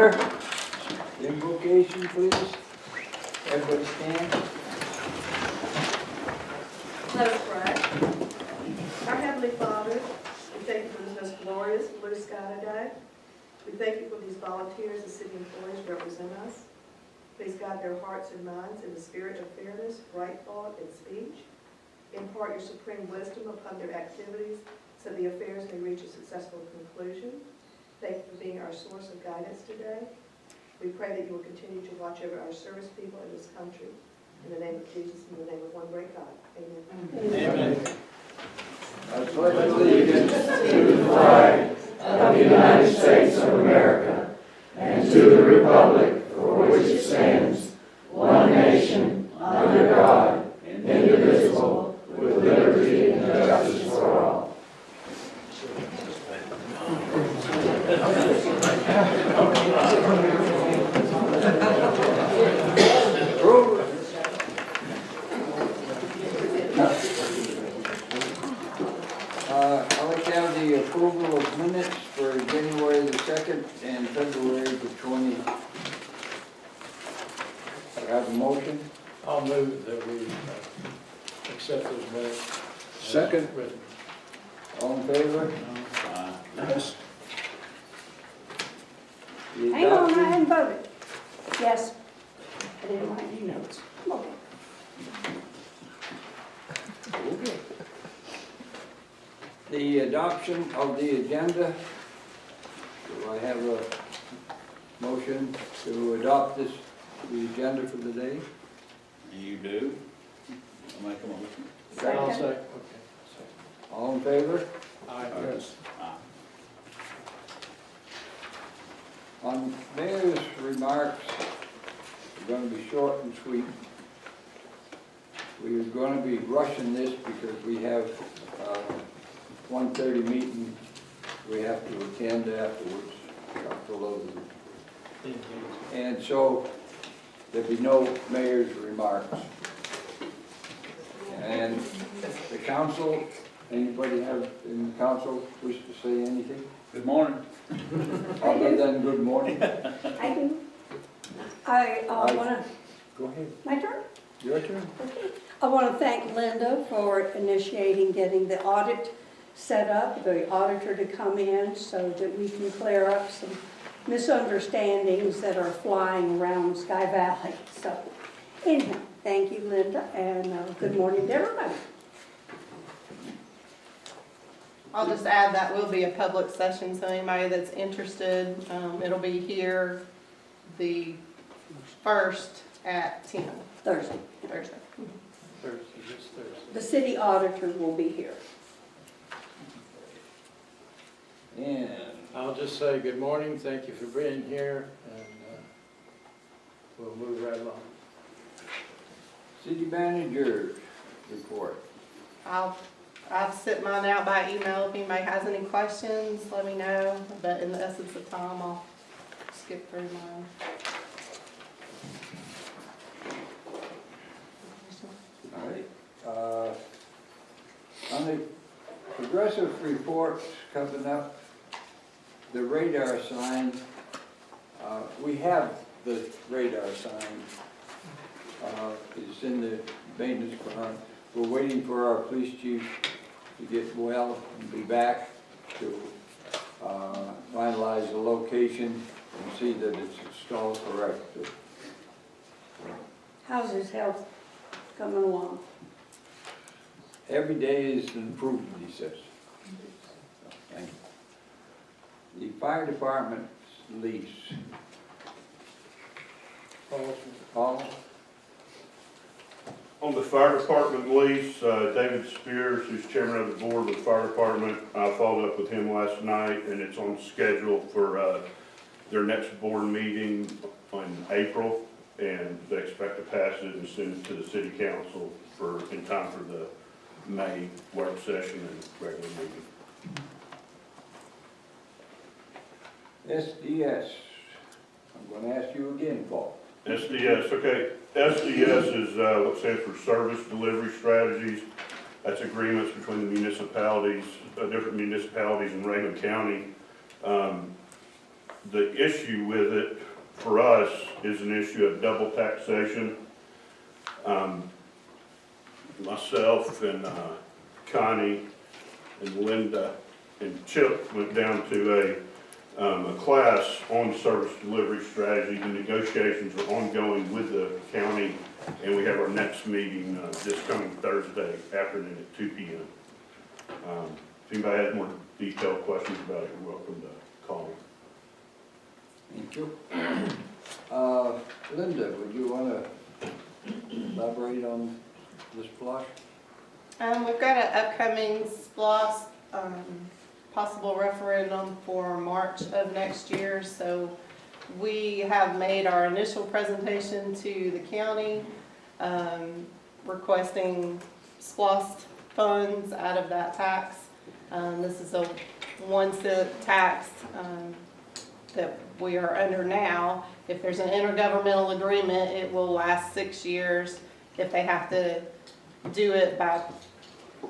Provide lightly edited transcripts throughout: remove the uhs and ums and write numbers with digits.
order. Invocation, please. Everybody stand. Let us pray. Our Heavenly Father, we thank you for this most glorious blue sky today. We thank you for these volunteers, the city employees represent us. Please guide their hearts and minds in the spirit of fairness, right thought, and speech. Impart your supreme wisdom upon their activities so the affairs may reach a successful conclusion. Thank you for being our source of guidance today. We pray that you will continue to watch over our service people in this country. In the name of Jesus, in the name of one great God. Amen. Amen. I pledge allegiance to the flag of the United States of America and to the republic for which it stands, one nation, under God, indivisible, with liberty and justice for all. I'd like to have the approval of minutes for January the 2nd and February the 20th. I have a motion. I'll move that we accept those minutes. Second. Written. All in favor? Yes. The Hang on, I adoption. hadn't voted. Yes. I didn't write any notes. Okay. The adoption of the agenda. Do I have a motion to adopt the agenda for the day? You do? I'll make a motion. I'll Second. say, okay. All in favor? Aye. Yes. Aye. On Mayor's remarks, we're going to be short and sweet. We are going to be rushing this because we have 1:30 meeting we have to attend afterwards, couple of them. And so there'll be no mayor's remarks. And the council, anybody have in the council wish to say anything? Good morning. Other than good morning? I do. I want to, Go ahead, my turn? your turn. I want to thank Linda for initiating getting the audit set up, the auditor to come in so that we can clear up some misunderstandings that are flying around Sky Valley. So anyhow, thank you, Linda, and good morning to everybody. I'll just add that will be a public session, so anybody that's interested, it'll be here the 1st at 10, Thursday. Thursday. Thursday, this Thursday. The city auditor will be here. And I'll just say good morning, thank you for being here, and we'll move right along. city manager report. I've sent mine out by email. If anybody has any questions, let me know. But in the essence of time, I'll skip through mine. All right. On the progressive reports coming up, the radar sign, we have the radar sign. It's in the maintenance barn. We're waiting for our police chief to get well and be back to finalize the location and see that it's installed correctly. How's his health coming along? Every day is an improvement, he says. And the fire department's lease. Paul? On the fire department lease, David Spears, who's chairman of the board with the fire department, I followed up with him last night, and it's on schedule for their next board meeting in April, and they expect to pass it and send it to the city council in time for the May work session and regular meeting. SDS. I'm going to ask you again, Paul. SDS, okay. SDS is what stands for Service Delivery Strategies. That's agreements between the municipalities, different municipalities in Raymond County. The issue with it, for us, is an issue of double taxation. Myself and Connie and Linda and Chip went down to a class on service delivery strategy. The negotiations are ongoing with the county, and we have our next meeting this coming Thursday afternoon at 2 p.m. If anybody has more detailed questions about it, you're welcome to call me. Thank you. Linda, would you want to elaborate on this splosh? We've got an upcoming SPLOST, possible referendum for March of next year. So we have made our initial presentation to the county, requesting SPLOST funds out of that tax. This is a 1-cent tax that we are under now. If there's an intergovernmental agreement, it will last 6 years. If they have to do it by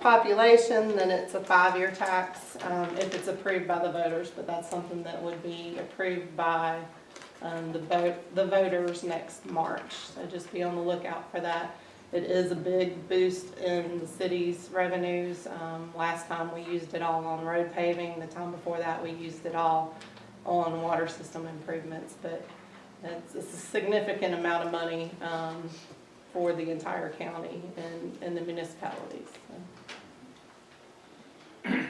population, then it's a 5-year tax, if it's approved by the voters, but that's something that would be approved by the voters next March. So just be on the lookout for that. It is a big boost in the city's revenues. Last time we used it all on road paving. The time before that, we used it all on water system improvements, but it's a significant amount of money for the entire county and the municipalities. So.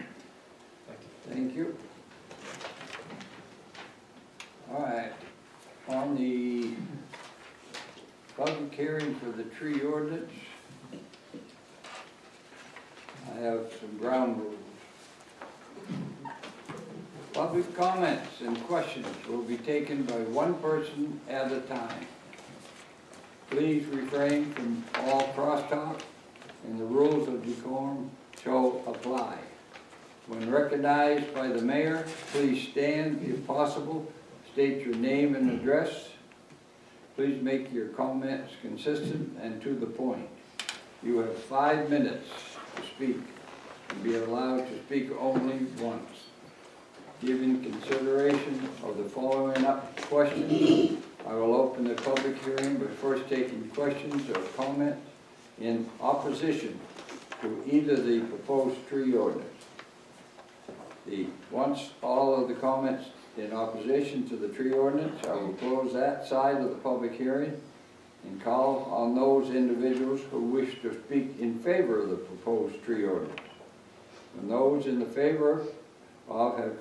Thank you. All right, on the public hearing for the tree ordinance, I have some ground rules. Public comments and questions will be taken by one person at a time. Please refrain from all crosstalk, and the rules of decorum shall apply. When recognized by the mayor, please stand if possible, state your name and address. Please make your comments consistent and to the point. You have 5 minutes to speak and be allowed to speak only once. Given consideration of the following up questions, I will open the public hearing by first taking questions or comments in opposition to either the proposed tree ordinance. Once all of the comments in opposition to the tree ordinance, I will close that side of the public hearing and call on those individuals who wish to speak in favor of the proposed tree ordinance. When those in the favor of have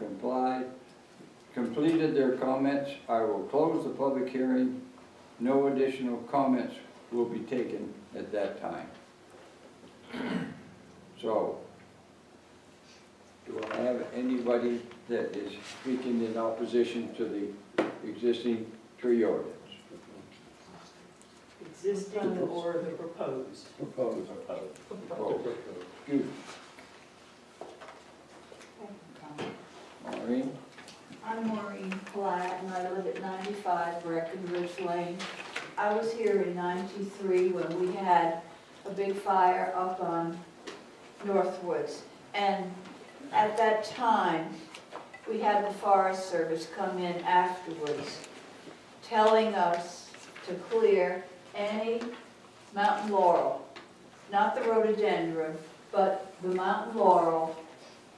completed their comments, I will close the public hearing. No additional comments will be taken at that time. So, do I have anybody that is speaking in opposition to the existing tree ordinance? Existing or the proposed? Proposed. Excuse me. Maureen? I'm Maureen Platt, and I live at 95 Breckenridge Lane. I was here in '93 when we had a big fire up on Northwoods. And at that time, we had the Forest Service come in afterwards, telling us to clear any mountain laurel, not the rhododendron, but the mountain laurel.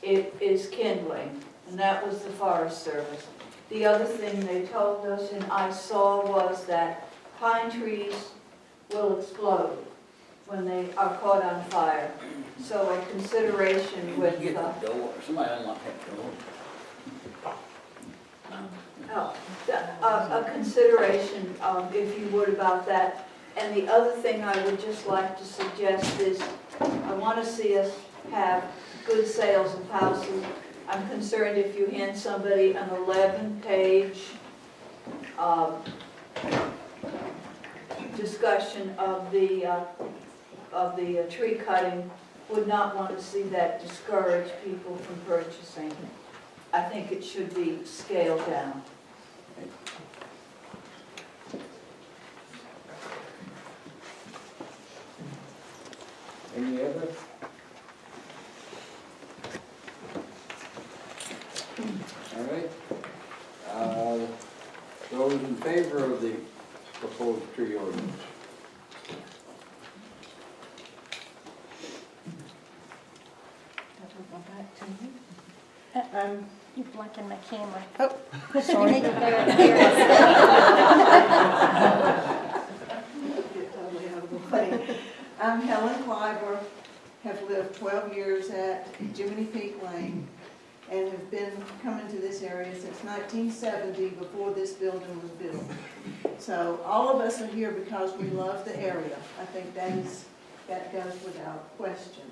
It is kindling. And that was the Forest Service. The other thing they told us and I saw was that pine trees will explode when they are caught on fire. So a consideration with Get the door, somebody unlock that door. a consideration, if you would, about that. And the other thing I would just like to suggest is, I want to see us have good sales of houses. I'm concerned if you hand somebody an 11-page discussion of the tree cutting, would not want to see that discourage people from purchasing. I think it should be scaled down. Any other? All right. those in favor of the proposed tree ordinance? You're blocking my camera. Oh, Sorry. Get totally out of the way. I'm Helen Clyber, have lived 12 years at Jiminy Peak Lane, and have been coming to this area since 1970, before this building was built. So all of us are here because we love the area. I think that goes without question.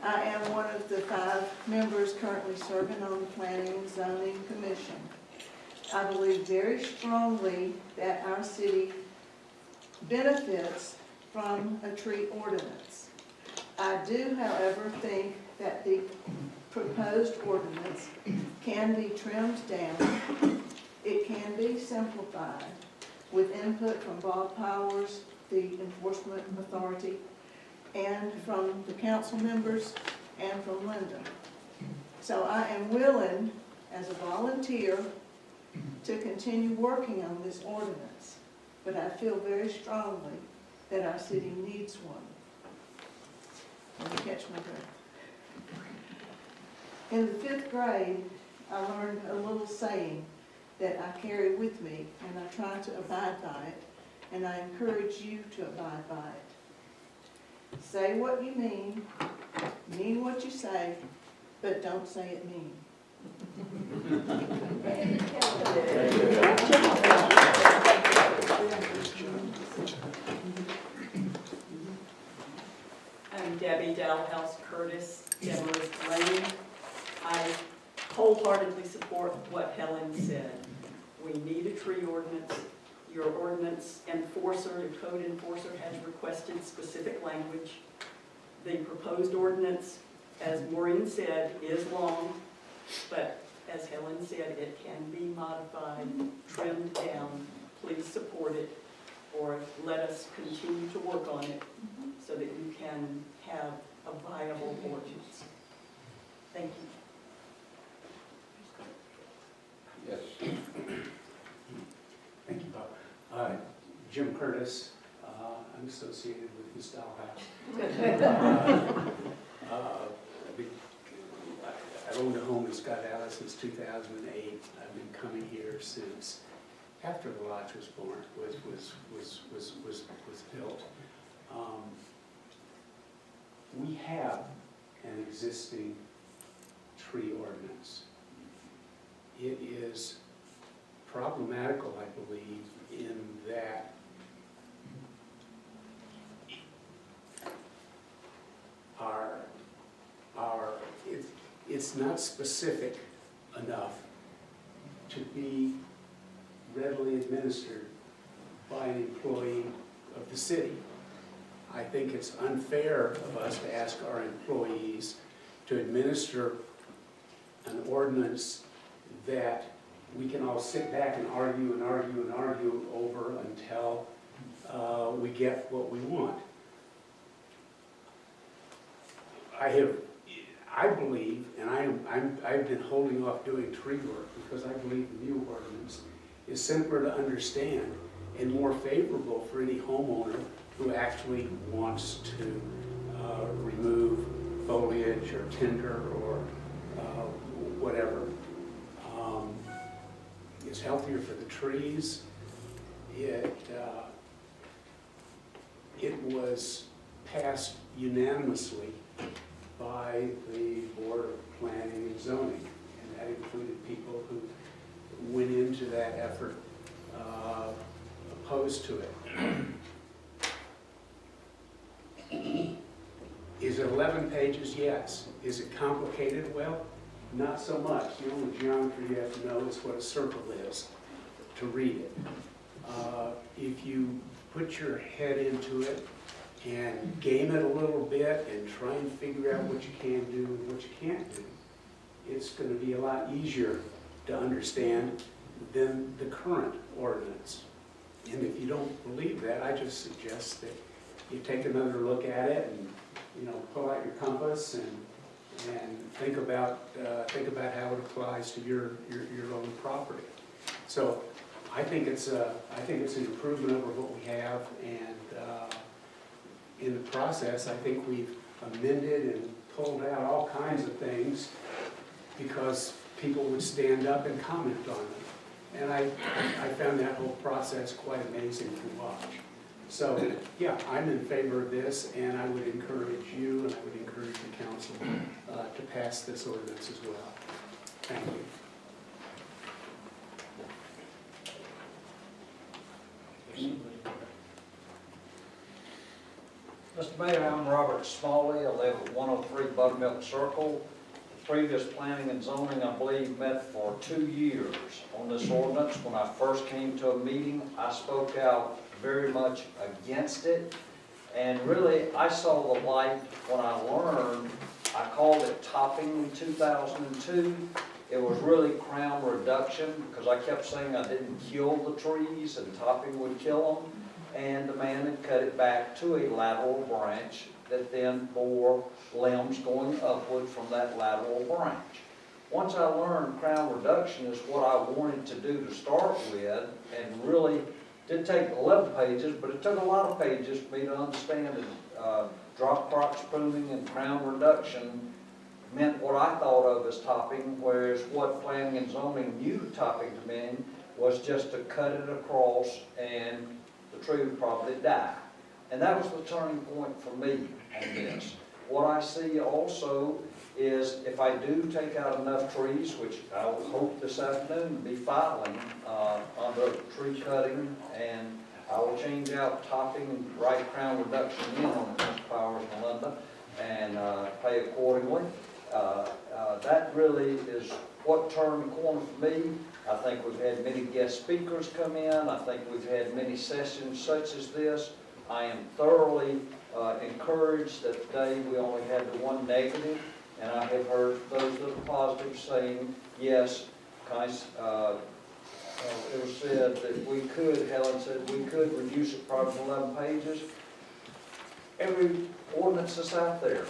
I am one of the 5 members currently serving on the Planning and Zoning Commission. I believe very strongly that our city benefits from a tree ordinance. I do, however, think that the proposed ordinance can be trimmed down. It can be simplified with input from Bob Powers, the enforcement authority, and from the council members, and from Linda. So I am willing, as a volunteer, to continue working on this ordinance, but I feel very strongly that our city needs one. Let me catch my breath. In the 5th grade, I learned a little saying that I carry with me, and I try to abide by it, and I encourage you to abide by it. Say what you mean what you say, but don't say it mean. I'm Debbie Dalhouse Curtis, Demarest Lane. I wholeheartedly support what Helen said. We need a tree ordinance. Your ordinance enforcer, your code enforcer has requested specific language. The proposed ordinance, as Maureen said, is long, but as Helen said, it can be modified, trimmed down. Please support it, or let us continue to work on it so that you can have a viable ordinance. Thank you. Yes. Thank you, Bob. Jim Curtis, I'm associated with Ms. Dalhouse. I've owned a home in Scott Valley since 2008. I've been coming here since after the lodge was born, was built. We have an existing tree ordinance. It is problematical, I believe, in that it's not specific enough to be readily administered by an employee of the city. I think it's unfair of us to ask our employees to administer an ordinance that we can all sit back and argue and argue and argue over until we get what we want. I believe, and I've been holding off doing tree work because I believe the new ordinance is simpler to understand and more favorable for any homeowner who actually wants to remove foliage or tinder or whatever. It's healthier for the trees. It was passed unanimously by the Board of Planning and Zoning, and that included people who went into that effort opposed to it. Is it 11 pages? Yes. Is it complicated? Well, not so much. The only geometry you have to know is what a circle is to read it. If you put your head into it and game it a little bit and try and figure out what you can do and what you can't do, it's going to be a lot easier to understand than the current ordinance. And if you don't believe that, I just suggest that you take another look at it and, you know, pull out your compass and think about how it applies to your own property. So I think it's an improvement over what we have, and in the process, I think we've amended and pulled out all kinds of things because people would stand up and comment on them. And I found that whole process quite amazing to watch. So, yeah, I'm in favor of this, and I would encourage you, and I would encourage the council to pass this ordinance as well. Thank you. Mr. Mayor, I'm Robert Smalley. I live at 103 Buttermilk Circle. The previous planning and zoning, I believe, met for 2 years on this ordinance. When I first came to a meeting, I spoke out very much against it. And really, I saw the light when I learned. I called it topping in 2002. It was really crown reduction because I kept saying I didn't kill the trees and topping would kill them. And the man had cut it back to a lateral branch that then bore limbs going upward from that lateral branch. Once I learned crown reduction is what I wanted to do to start with, and really did take 11 pages, but it took a lot of pages for me to understand that drop crotch pruning and crown reduction meant what I thought of as topping, whereas what planning and zoning knew topping to mean was just to cut it across and the tree would probably die. And that was the turning point for me on this. What I see also is if I do take out enough trees, which I will hope this afternoon to be filing under tree cutting, and I will change out topping and right crown reduction in on Mr. Powers and Linda and pay accordingly. That really is what turned the corner for me. I think we've had many guest speakers come in. I think we've had many sessions such as this. I am thoroughly encouraged that today we only had the one negative, and I have heard those that are positive saying, yes, it was said that we could, Helen said, we could reduce it probably to 11 pages. Every ordinance that's out there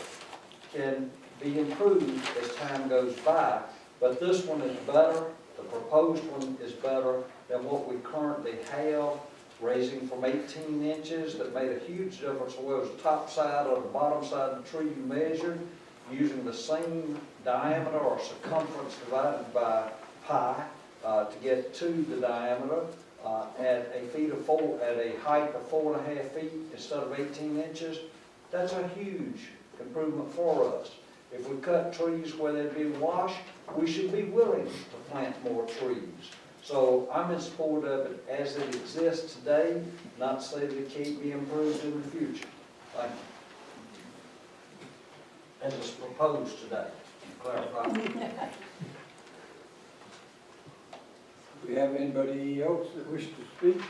can be improved as time goes by, but this one is better. The proposed one is better than what we currently have, raising from 18 inches. That made a huge difference whether it was the top side or the bottom side of the tree you measured, using the same diameter or circumference divided by pi to get to the diameter at a height of 4.5 feet instead of 18 inches. That's a huge improvement for us. If we cut trees where they'd be washed, we should be willing to plant more trees. So I'm in support of it as it exists today, not to say that it can't be improved in the future. Thank you. As it's proposed today, clarify. Do we have anybody else that wishes to speak?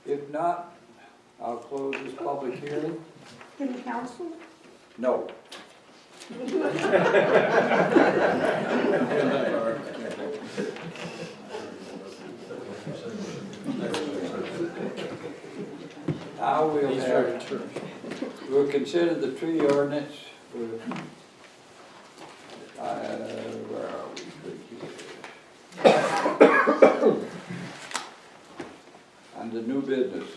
If not, I'll close this public hearing. In the council? No. Now we'll consider the tree ordinance with, where are we? And the new business.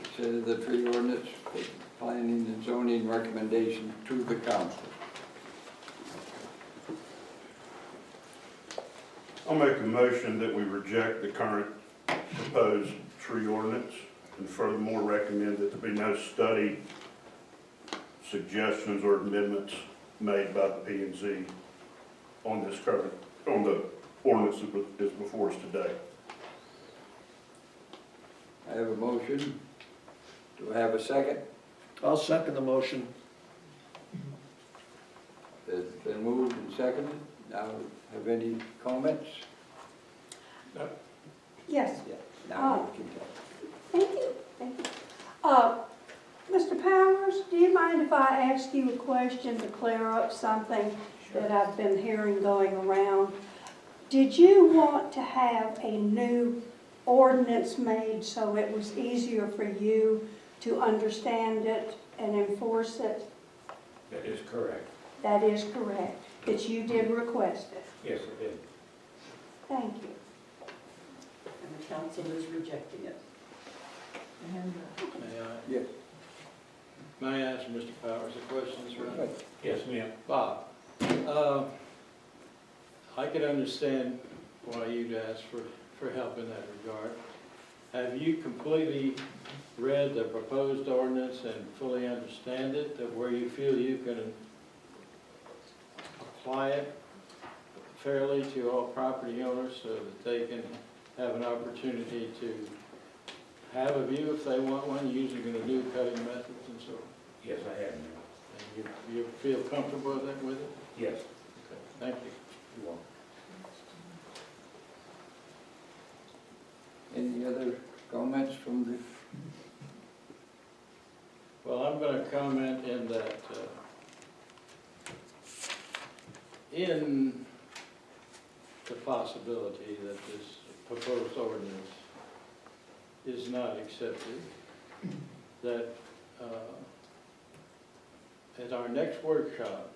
Consider the tree ordinance for planning and zoning recommendation to the council. I'll make a motion that we reject the current proposed tree ordinance and furthermore recommend that there be no study, suggestions, or amendments made by the P&Z on the ordinance that is before us today. I have a motion. Do I have a second? I'll second the motion. It's been moved and seconded. Now, have any comments? Yes. Yeah. Now we can talk. Thank you, thank you. Mr. Powers, do you mind if I ask you a question to clear up something that I've been hearing going around? Did you want to have a new ordinance made so it was easier for you to understand it and enforce it? That is correct. That is correct, that you did request it. Yes, it did. Thank you. And the council is rejecting it. And, May I, Yes. may I ask Mr. Powers a question, sir? Yes, ma'am. Bob, I could understand why you'd ask for help in that regard. Have you completely read the proposed ordinance and fully understand it, that where you feel you can apply it fairly to all property owners so that they can have an opportunity to have a view if they want one, using the new cutting methods and so on? Yes, I have, ma'am. And you feel comfortable with it? Yes. Okay, thank you. You're welcome. Any other comments from the, Well, I'm going to comment in that, in the possibility that this proposed ordinance is not accepted, that at our next workshop,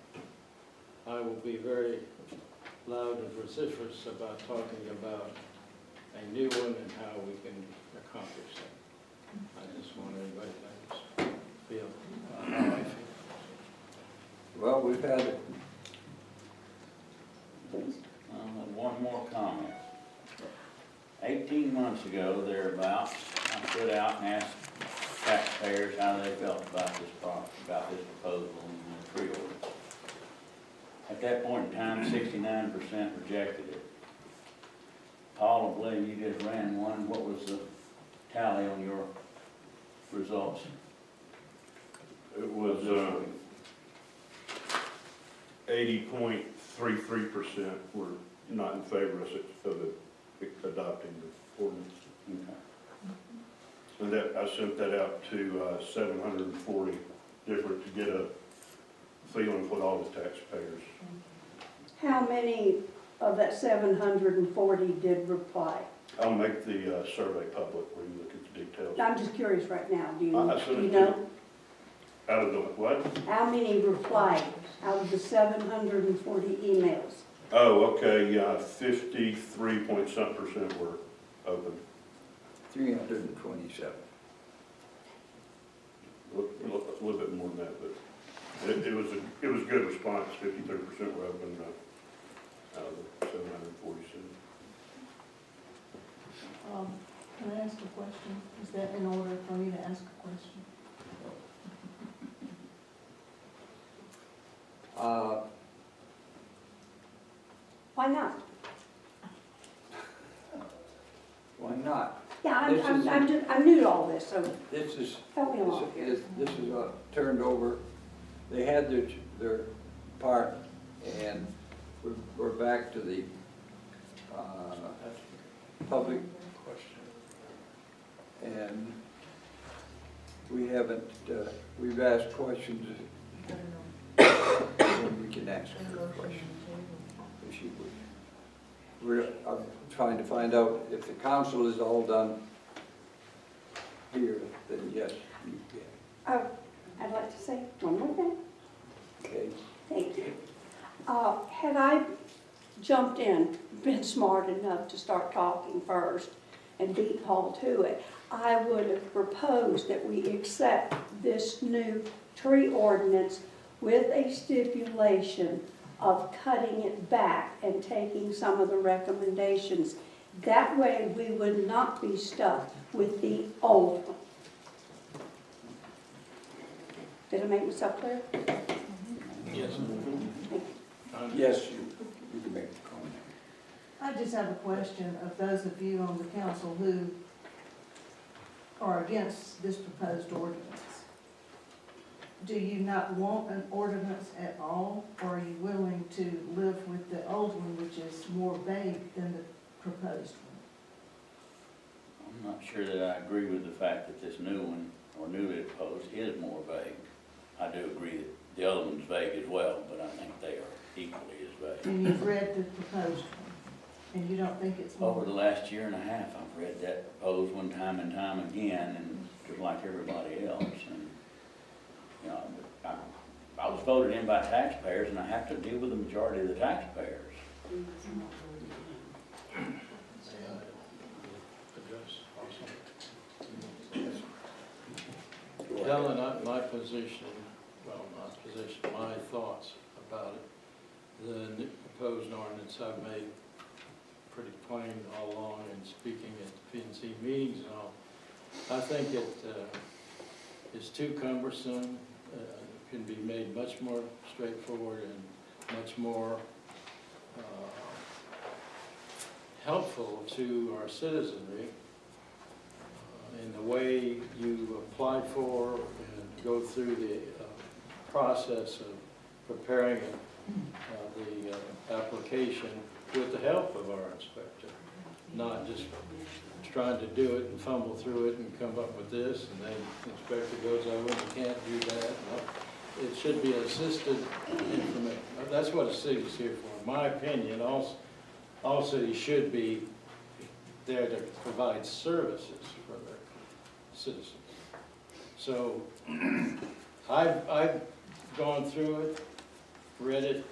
I will be very loud and vociferous about talking about a new one and how we can accomplish that. I just want everybody to feel how I feel. well, we've had it. One more comment. 18 months ago, thereabouts, I stood out and asked taxpayers how they felt about this proposal and the tree ordinance. At that point in time, 69% rejected it. Paul, I believe you just ran one. What was the tally on your results? It was 80.33% were not in favor of adopting the ordinance. Okay. And that, I sent that out to 740 different to get a feeling of what all the taxpayers. How many of that 740 did reply? I'll make the survey public when you look at the details. I'm just curious right now, do you, I sent do you it to know? Out of the what? How many replied out of the 740 emails? Oh, okay, yeah, 53 point something percent were open. 327. A little bit more than that, but it was a good response. 53% were open out of the 747. Can I ask a question? Is that in order for me to ask a question? Why not? Why not? Yeah, This is- I'm new to all this, so This is, help me along here. this is turned over. They had their part, and we're back to the public question. And we haven't, we've asked questions. We can ask her questions if she would. I'm trying to find out if the council is all done here, then yes, you can. Oh, I'd like to say one more thing. Okay? Thank you. Had I jumped in, been smart enough to start talking first and beat Paul to it, I would have proposed that we accept this new tree ordinance with a stipulation of cutting it back and taking some of the recommendations. That way we would not be stuck with the old one. Did I make myself clear? Yes. Yes, you can make a comment. I just have a question of those of you on the council who are against this proposed ordinance. Do you not want an ordinance at all, or are you willing to live with the old one, which is more vague than the proposed one? I'm not sure that I agree with the fact that this new one, or newly proposed, is more vague. I do agree that the other one's vague as well, but I think they are equally as vague. And you've read the proposed one, and you don't think it's more? Over the last year and a half, I've read that proposed one time and time again, and just like everybody else, and, you know, I was voted in by taxpayers, and I have to deal with the majority of the taxpayers. Helen, my position, well, not position, my thoughts about it, the proposed ordinance I've made pretty plain all along in speaking at the PNC meetings and all. I think it is too cumbersome, can be made much more straightforward and much more helpful to our citizenry in the way you apply for and go through the process of preparing the application with the help of our inspector, not just trying to do it and fumble through it and come up with this, and then the inspector goes, oh, you can't do that. No, it should be assisted information. That's what a city's here for. In my opinion, all cities should be there to provide services for their citizens. So I've gone through it, read it,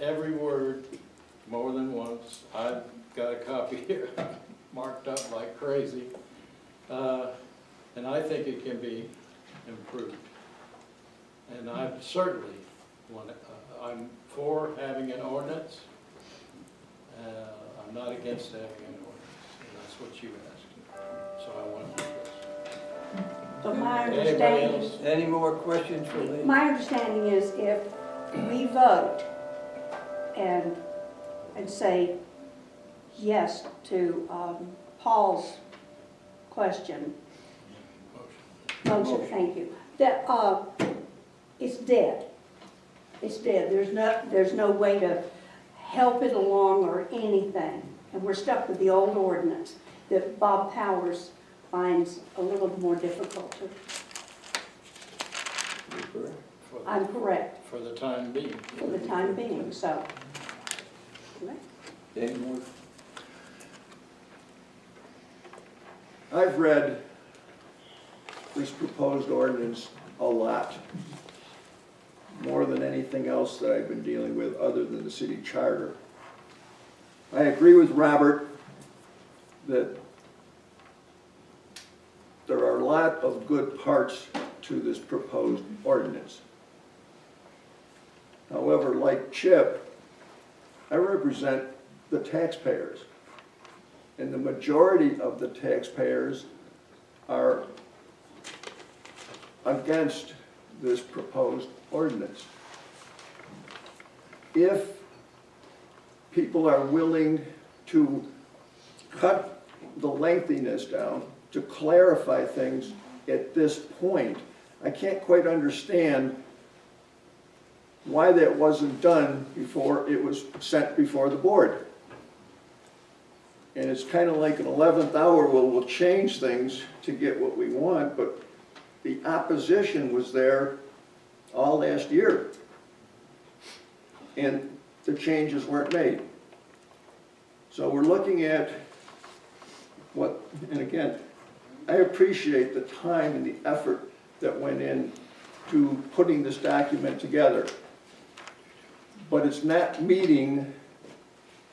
every word, more than once. I've got a copy here, marked up like crazy, and I think it can be improved. And I certainly want to, I'm for having an ordinance. I'm not against having an ordinance, and that's what you asked. So I want to do this. But my Anybody understanding, else? Any more questions for Lee? my understanding is if we vote and say yes to Paul's question, motion, thank you, that it's dead. It's dead. There's no way to help it along or anything. And we're stuck with the old ordinance that Bob Powers finds a little more difficult to. I'm correct, For the time being. for the time being, so. Any more? I've read this proposed ordinance a lot, more than anything else that I've been dealing with other than the city charter. I agree with Robert that there are a lot of good parts to this proposed ordinance. However, like Chip, I represent the taxpayers. And the majority of the taxpayers are against this proposed ordinance. If people are willing to cut the lengthiness down, to clarify things at this point, I can't quite understand why that wasn't done before it was sent before the board. And it's kind of like an 11th hour, well, we'll change things to get what we want, but the opposition was there all last year. And the changes weren't made. So we're looking at what, and again, I appreciate the time and the effort that went in to putting this document together. But it's not meeting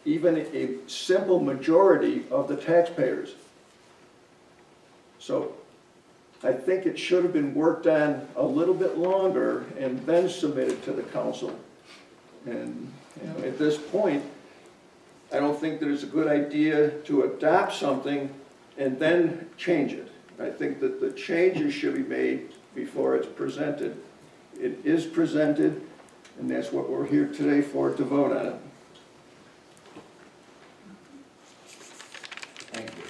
even a simple majority of the taxpayers. So I think it should have been worked on a little bit longer and then submitted to the council. And at this point, I don't think that it's a good idea to adopt something and then change it. I think that the changes should be made before it's presented. It is presented, and that's what we're here today for, to vote on it. Thank you.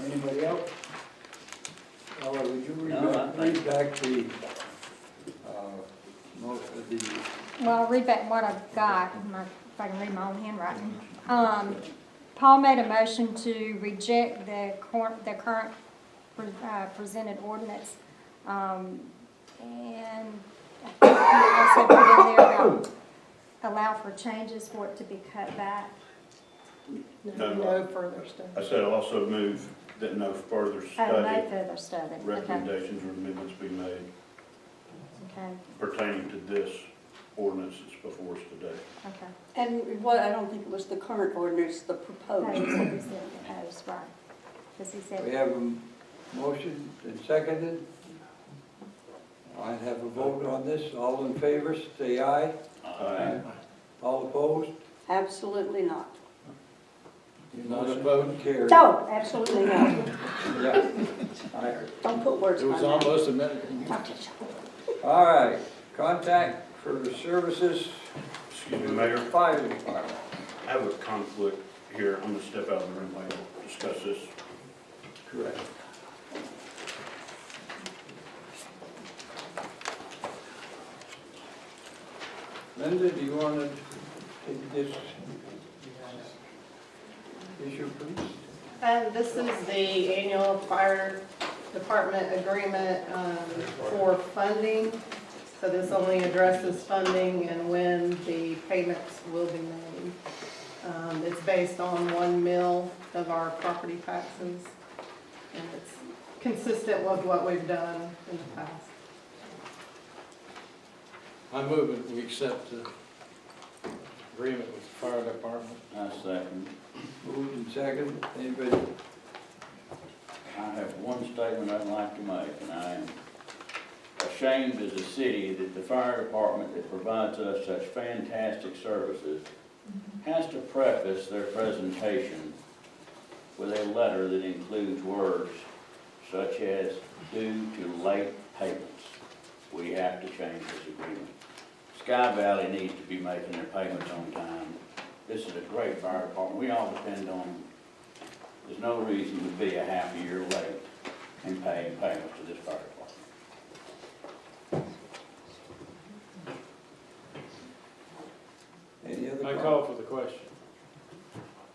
Anybody else? Ella, would you read back the, most of the, Well, I'll read back what I've got, if I can read my own handwriting. Paul made a motion to reject the current presented ordinance. And I think he also put in there about allow for changes for it to be cut back. No further study. I said I'll also move that no further No study, further study. Okay. recommendations or amendments be made. Okay, pertaining to this ordinance that's before us today. okay. And what, I don't think it was the current ordinance, the proposed. Proposed, he said proposed, right. Because he We said, have a motion and seconded. I have a vote on this. All in favor, say aye. Aye. All opposed? Absolutely not. Not Motion opposed? carried. No, absolutely not. Yeah. I heard. Don't put words It in was my mouth. almost a minute. All right, contact for services, Excuse me, Mayor, fire department. I have a conflict here. I'm gonna step out of the room while you discuss this. Correct. Linda, do you want to take this issue, please? This is the annual fire department agreement for funding. So this only addresses funding and when the payments will be made. It's based on 1 mil of our property taxes. And it's consistent with what we've done in the past. I move that we accept the agreement with the fire department. I second. Moved and seconded. Anybody? I have one statement I'd like to make, and I am ashamed as a city that the fire department that provides us such fantastic services has to preface their presentation with a letter that includes words such as due to late payments. We have to change this agreement. Sky Valley needs to be making their payments on time. This is a great fire department. We all depend on them. There's no reason to be a half a year late in paying payments to this fire department. Any other? I call for the question.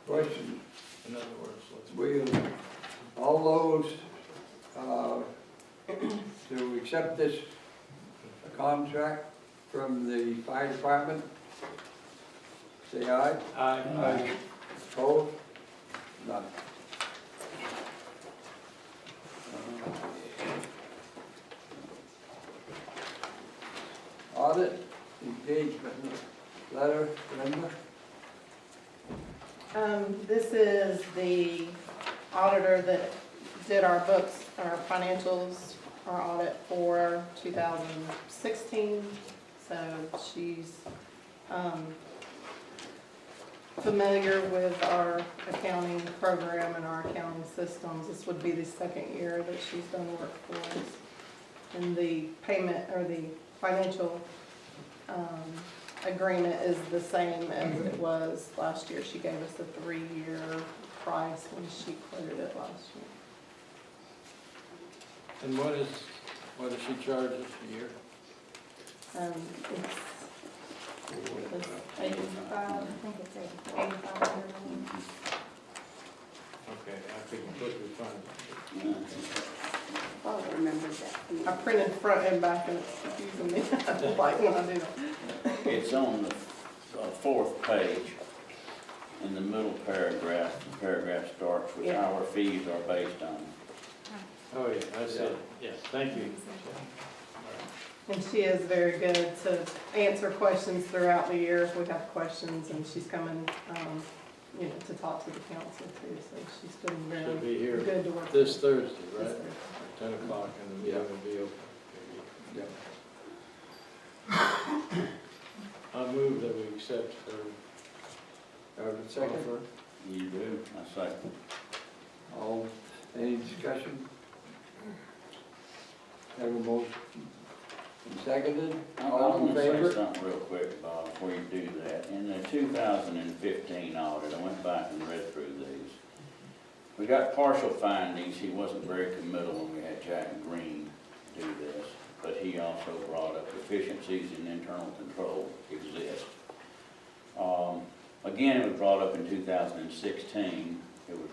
Question. In other words, let's. Will all those, to accept this contract from the fire department, say aye. Aye. Opposed? None. Audit engagement letter, Linda? This is the auditor that did our books, our financials, our audit for 2016. So she's familiar with our accounting program and our accounting systems. This would be the second year that she's done work for us. And the payment, or the financial agreement is the same as it was last year. She gave us a 3-year price when she quoted it last year. And what does she charge us a year? It's 85, I think it's 85. Okay, I could quickly find it. I remember that. I printed front and back and it's confusing me, like when I do that. It's on the fourth page, in the middle paragraph. The paragraph starts with Yeah. our fees are based on. Oh, yeah, that's it. Yes, thank you. And she is very good to answer questions throughout the year if we have questions, and she's coming, to talk to the council too, so she's been She'll very be here good to work with. this Thursday, This right? Thursday. 10 o'clock, and the meeting will be open. Yep. I move that we accept her Second? offer. You do, I second. All, any discussion? Have a motion and seconded, I all in want to say favor? something real quick, Bob, before you do that. In the 2015 audit, I went back and read through these. We got partial findings. He wasn't very committal when we had Jack Green do this, but he also brought up deficiencies in internal control exist. Again, it was brought up in 2016. It was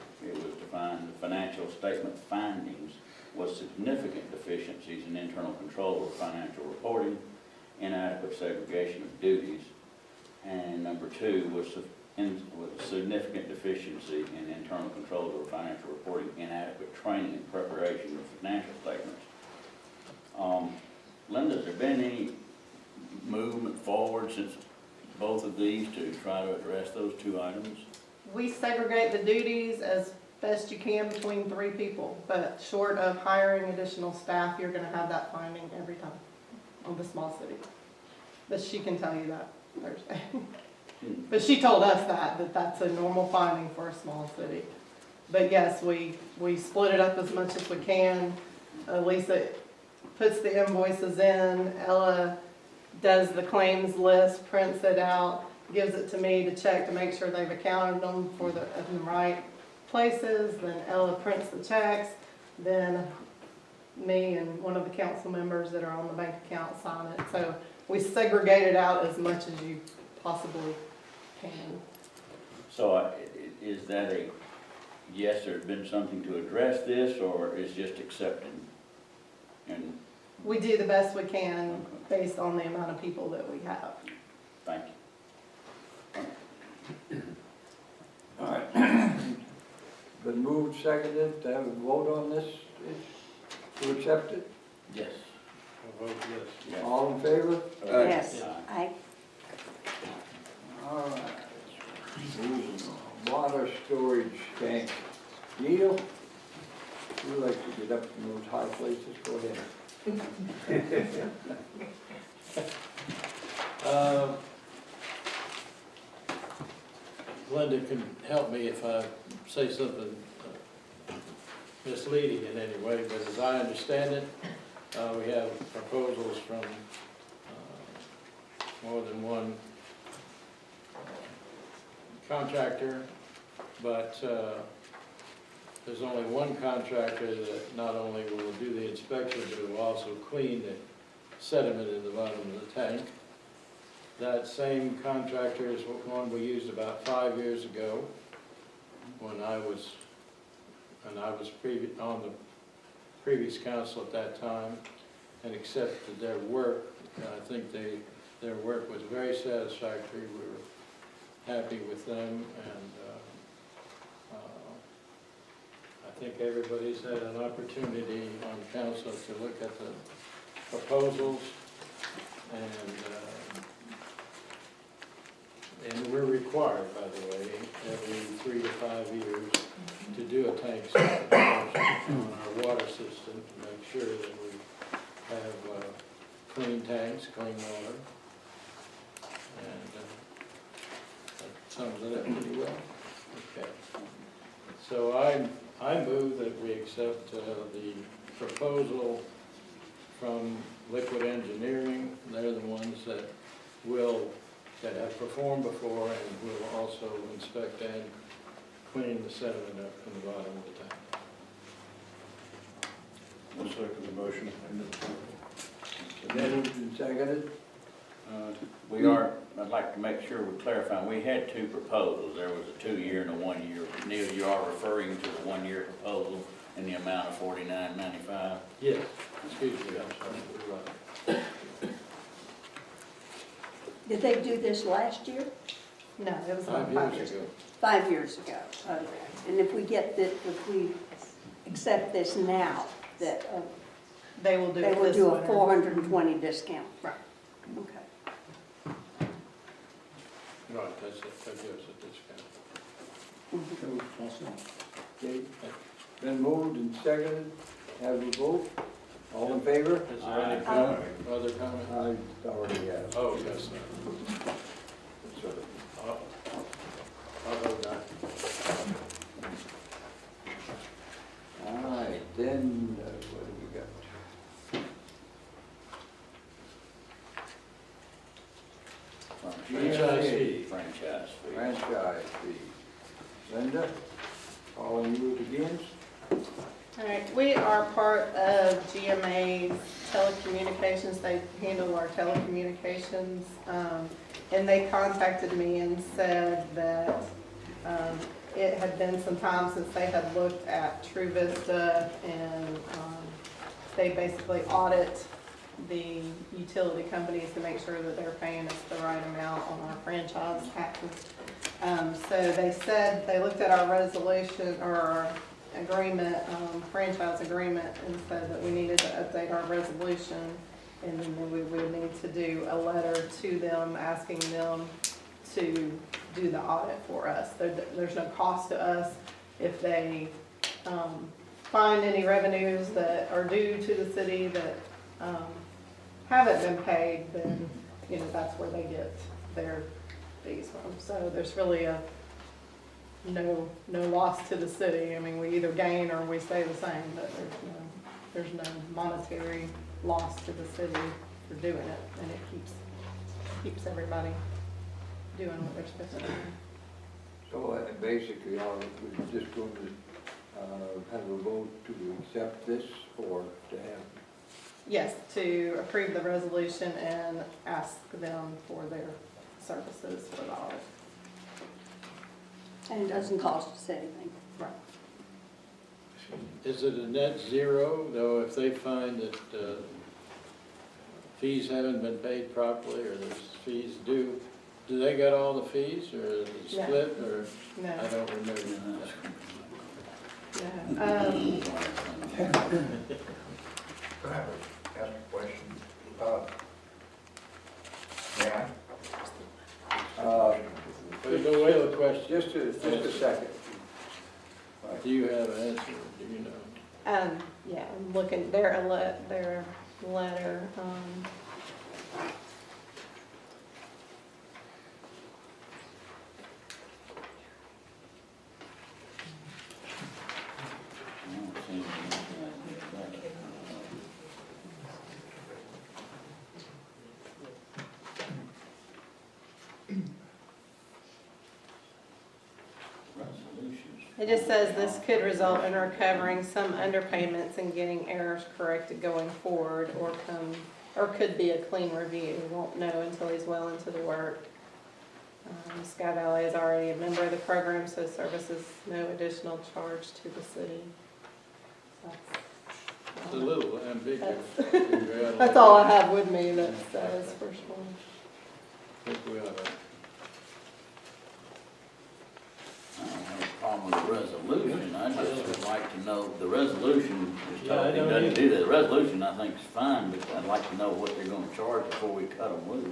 defined the financial statement findings was significant deficiencies in internal control of financial reporting, inadequate segregation of duties, and number 2 was significant deficiency in internal control of financial reporting, inadequate training and preparation of financial statements. Linda, has there been any movement forward since both of these to try to address those two items? We segregate the duties as best you can between 3 people, but short of hiring additional staff, you're gonna have that finding every time on the small city. But she can tell you that Thursday. But she told us that that's a normal finding for a small city. But yes, we split it up as much as we can. Lisa puts the invoices in, Ella does the claims list, prints it out, gives it to me to check to make sure they've accounted them in the right places, then Ella prints the checks, then me and one of the council members that are on the bank account sign it. So we segregate it out as much as you possibly can. So is that a, yes, there's been something to address this, or is just accepted? And We do the best we can based on the amount of people that we have. thank you. All right. Been moved, seconded, to have a vote on this, to accept it? Yes. I'll vote yes. Yes. All in favor? Yes, Aye. All right. Moving on. Water storage tank. Neil, you like to get up in those high places, go ahead. Linda can help me if I say something misleading in any way, but as I understand it, we have proposals from more than one contractor, but there's only one contractor that not only will do the inspection, but will also clean the sediment in the bottom of the tank. That same contractor is one we used about 5 years ago when I was on the previous council at that time, and accepted their work. I think their work was very satisfactory. We were happy with them, and I think everybody's had an opportunity on council to look at the proposals, and we're required, by the way, every 3 to 5 years to do a tank certification on our water system to make sure that we have clean tanks, clean water. And that sums it up pretty well. Okay. So I move that we accept the proposal from Liquid Engineering. They're the ones that have performed before and will also inspect and clean the sediment up from the bottom of the tank. One second, the motion. Moved and seconded. I'd like to make sure we clarify, we had 2 proposals. There was a 2-year and a 1-year. Neil, you are referring to the 1-year proposal in the amount of $49.95? Yes, excuse me, I'm sorry, you're right. Did they do this last year? No, it was 5 about years ago. 5 years ago, okay. And if we accept this now, that They will do they it will this do a winter. 420 discount? Right. Okay. Right, that gives a discount. Okay. Been moved and seconded, have a vote. All in favor? Is there any comment, other comment? I already have. Oh, yes, sir. Sort of. I'll vote aye. All right, then, what do we got? Franchise fee. Franchise fee. Franchise fee. Linda, calling you again? All right, we are part of GMA's telecommunications. They handle our telecommunications. And they contacted me and said that it had been some time since they had looked at True Vista, and they basically audit the utility companies to make sure that they're paying us the right amount on our franchise taxes. So they said, they looked at our resolution or our agreement, franchise agreement, and said that we needed to update our resolution And then we would need to do a letter to them, asking them to do the audit for us. There's no cost to us if they find any revenues that are due to the city that haven't been paid, then, you know, that's where they get their fees from. So there's really no loss to the city. I mean, we either gain or we stay the same, but there's no monetary loss to the city for doing it, and it keeps everybody doing what they're supposed to do. So basically, we're just going to have a vote to accept this or to have, Yes, to approve the resolution and ask them for their services for the audit. And it doesn't cost us anything. Right. Is it a net zero, though, if they find that fees haven't been paid properly, or there's fees due? Do they get all the fees, or is it No. split, or? No, I don't remember. no. Can I ask a question? Yeah. There's no way to question. just a second. Do you have an answer, do you know? Yeah, I'm looking, their letter, I don't see anything like that. Resolutions. it just says this could result in recovering some underpayments and getting errors corrected going forward, or could be a clean review. We won't know until he's well into the work. Sky Valley is already a member of the program, so services no additional charge to the city. It's a little ambiguous. That's all I have with me that says first one. I think we ought to. I don't have a problem with the resolution, I just would like to know, the resolution is Yeah, I totally don't doesn't either. do that. The resolution, I think, is fine, but I'd like to know what they're gonna charge before we cut them loose.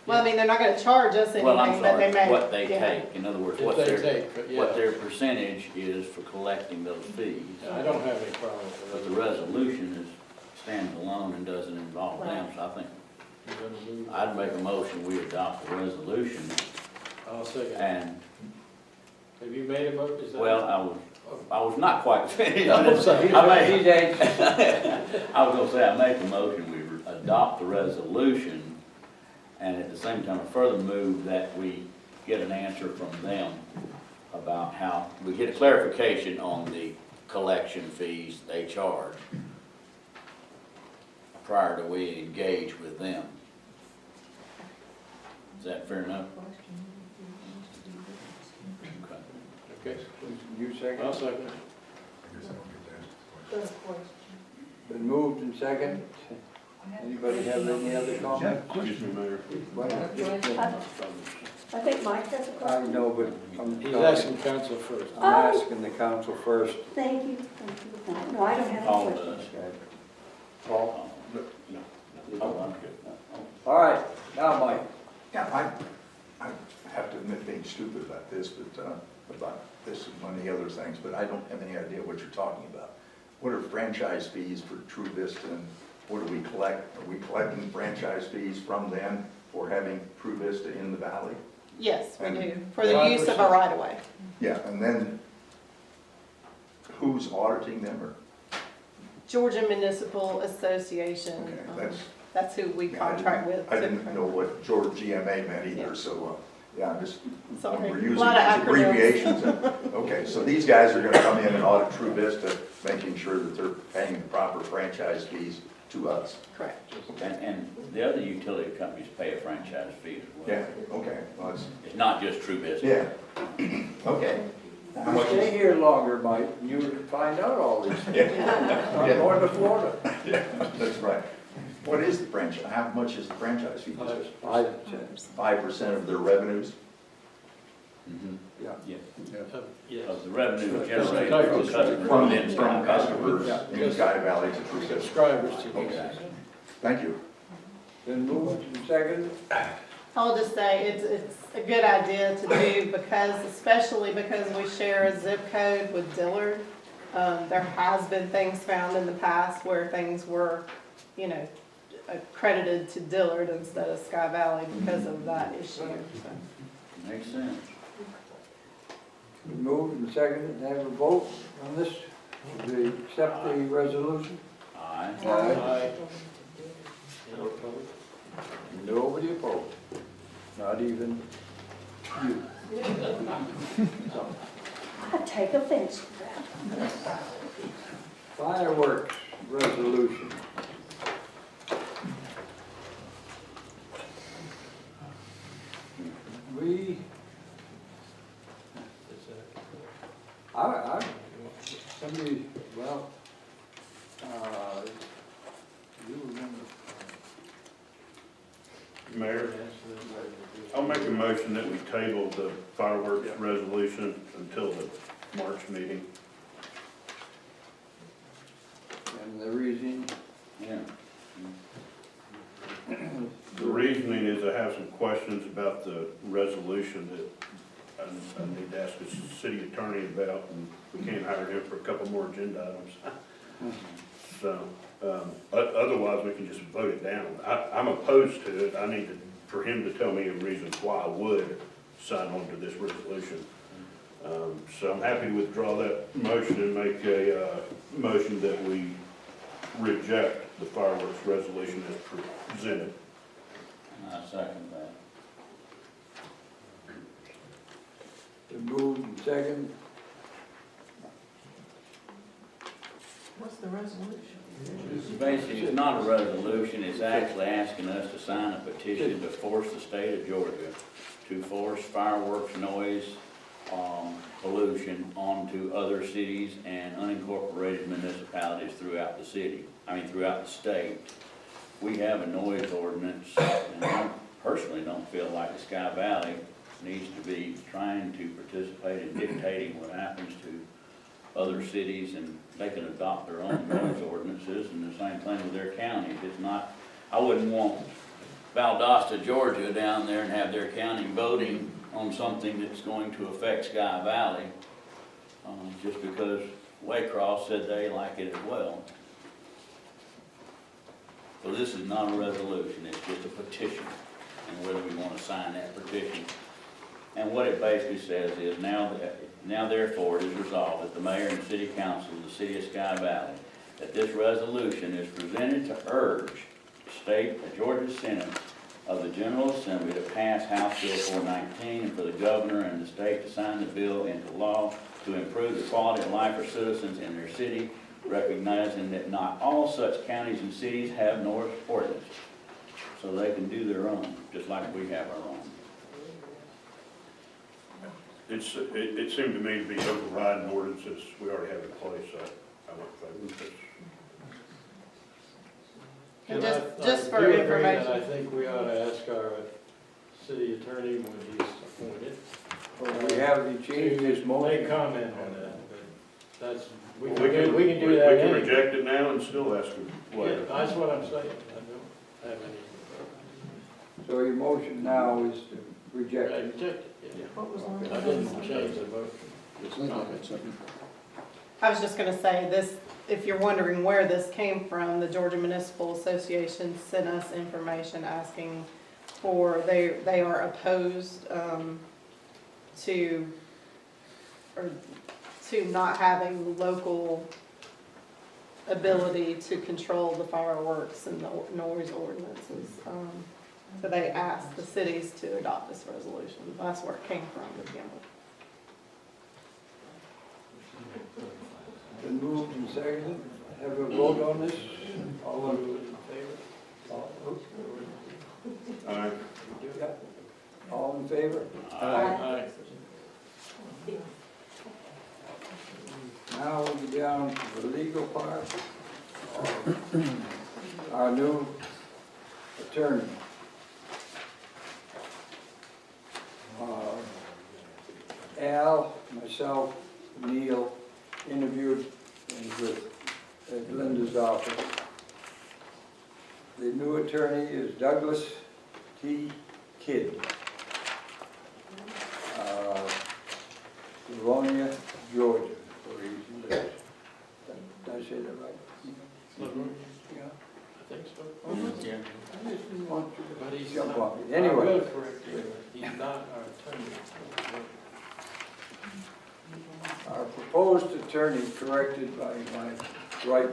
Well, I mean, they're not gonna charge us Well, I'm anything, but they sorry, may. what they yeah. take, in other words, If what they their, take, yeah. what their percentage is for collecting those fees. I don't have any problem with But it. the resolution stands alone and doesn't involve them, so I think You're gonna lose. I'd make a motion, we adopt the resolution, I'll second. and, Have you made a motion? Is that- well, I was not quite finished. I'm sorry. He's anxious. I was gonna say, I make a motion, we adopt the resolution, and at the same time, I further move that we get an answer from them about how, we get a clarification on the collection fees they charge prior to we engage with them. Is that fair enough? Okay. Okay, You I'll second? second. Been moved and second. Anybody have any other comments? Excuse me, Mayor. I think Mike has a I question. know, but I'm He's talking, asking council first. I'm asking the council first. Thank you. No, I don't have Paul a question. does. Paul? Oh, I'm good. All right, now Mike. Yeah, I have to admit being stupid about this, but, about this and many other things, but I don't have any idea what you're talking about. What are franchise fees for True Vista, and what do we collect? Are we collecting franchise fees from them for having True Vista in the valley? Yes, we And do, for the use of a 5%. right of way. Yeah, and then who's auditing them, or? Georgia Municipal Association, Okay, that's who we yeah, contract with. I didn't know what Georgia GMA meant either, Yeah. so, yeah, I'm just, Sorry. we're A using lot of these acronyms. abbreviations. Okay, so these guys are gonna come in and audit True Vista, making sure that they're paying the proper franchise fees to us. Correct. And the other utility companies pay a franchise fee as well. Yeah, okay, well, It's not just True Vista. yeah. Okay. How You much stay is- here longer, Mike, and you would find out all these things. Yeah, I'm going to Florida. yeah, that's right. What is the franchise, how much is the franchise fee? 5%. 5% of their revenues? Mhm. Yeah. Yeah. Yes. Of the revenue From generated customers. from them. From customers Yeah. in Sky Valley to True Vista? Subscribers to Okay. this. Thank you. Been moved and seconded. I'll just say, it's a good idea to do because, especially because we share a zip code with Dillard. There has been things found in the past where things were, you know, accredited to Dillard instead of Sky Valley because of that issue. So. Makes sense. Been moved and seconded. Have a vote on this. Do we accept the resolution? Aye. Aye. Nobody opposed. Not even you. I take offense to that. Fireworks resolution. We, somebody, well, you remember. Mayor, I'll make a motion that we table the fireworks resolution until the March meeting. And the reason, Yeah. The reasoning is I have some questions about the resolution that I need to ask the city attorney about, and we can't hire him for a couple more agenda items. So, otherwise, we can just vote it down. I'm opposed to it. I need for him to tell me a reason why I would sign on to this resolution. So I'm happy to withdraw that motion and make a motion that we reject the fireworks resolution as presented. I second that. been moved and seconded. What's the resolution? Basically, it's not a resolution, it's actually asking us to sign a petition to force the state of Georgia to force fireworks noise pollution onto other cities and unincorporated municipalities throughout the city, throughout the state. We have a noise ordinance, and I personally don't feel like the Sky Valley needs to be trying to participate in dictating what happens to other cities, and they can adopt their own noise ordinances, and the same thing with their counties. It's not, I wouldn't want Valdosta, Georgia down there and have their county voting on something that's going to affect Sky Valley, just because Waycross said they like it as well. So this is not a resolution, it's just a petition, and whether we want to sign that petition. And what it basically says is, now therefore it is resolved that the mayor and city council of the city of Sky Valley, that this resolution is presented to urge the Georgia Senate of the General Assembly to pass House Bill 419 and for the governor and the state to sign the bill into law to improve the quality of life for citizens in their city, recognizing that not all such counties and cities have noise ordinances. So they can do their own, just like we have our own. It seemed to me to be overriding ordinances we already have in place, so I went for this. And And just I for do agree that information. I think we ought to ask our city attorney when he's appointed. We have the change this to motion. make comment on that, but that's, we Well, can do that We can anyway. reject it now and still ask him Yeah, later. that's what I'm saying, I don't have any. So your motion now is to reject I it. reject it, yeah. What was on I didn't change the vote. Just comment. I was just gonna say this, if you're wondering where this came from, the Georgia Municipal Association sent us information asking for, they are opposed, to not having local begin to control the fireworks and the noise ordinances. So they asked the cities to adopt this resolution. That's where it came from to begin with. Been moved and seconded. Have a vote on this. All in favor? Aye. All in favor? Aye. Now we'll be down to the legal part. Our new attorney. Al, myself, Neil interviewed at Linda's office. The new attorney is Douglas T. Kidd. Livonia, Georgia, where he lives. Did I say that right? Yeah. I think so. Yeah. I just didn't want you to But he's jump not, on me. I Anyway. will correct you, he's not our attorney. Our proposed attorney, corrected by my right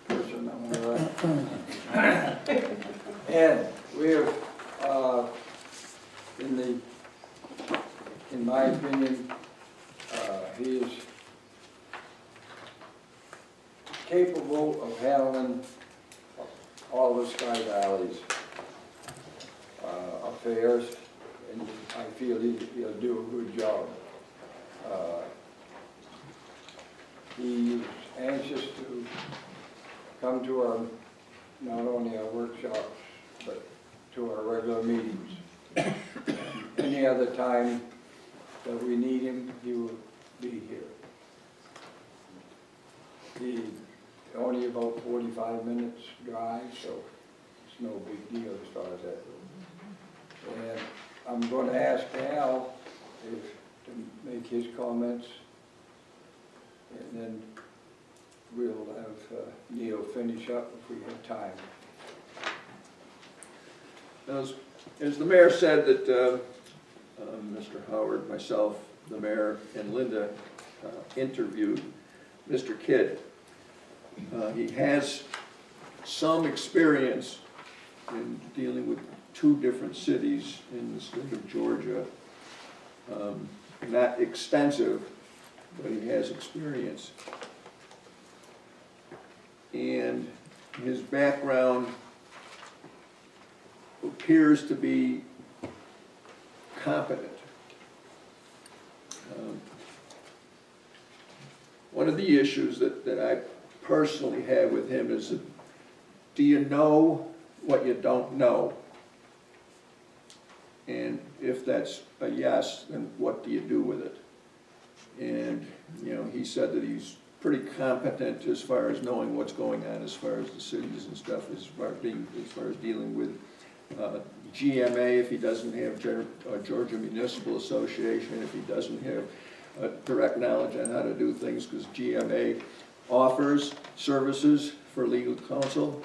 person on my right. And we have, in my opinion, he is capable of handling all the Sky Valley's affairs, and I feel he'll do a good job. He is anxious to come to our, not only our workshops, but to our regular meetings. Any other time that we need him, he will be here. He only about 45 minutes drive, so it's no big deal as far as that goes. And I'm going to ask Al to make his comments, and then we'll have Neil finish up if we have time. As the mayor said that Mr. Howard, myself, the mayor, and Linda interviewed Mr. Kidd. He has some experience in dealing with 2 different cities in the state of Georgia. Not extensive, but he has experience. And his background appears to be competent. One of the issues that I personally have with him is that, do you know what you don't know? And if that's a yes, then what do you do with it? And, you know, he said that he's pretty competent as far as knowing what's going on as far as the cities and stuff, as far as dealing with GMA, if he doesn't have Georgia Municipal Association, if he doesn't have direct knowledge on how to do things, because GMA offers services for legal counsel.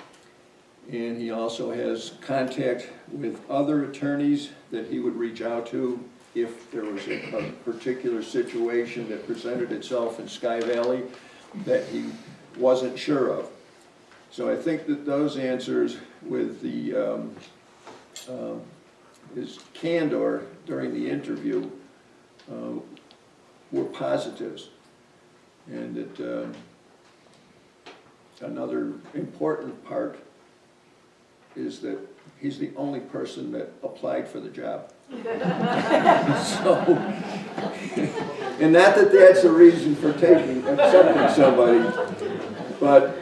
And he also has contact with other attorneys that he would reach out to if there was a particular situation that presented itself in Sky Valley that he wasn't sure of. So I think that those answers with the his candor during the interview were positives. And that another important part is that he's the only person that applied for the job. So, and not that that's a reason for accepting somebody, but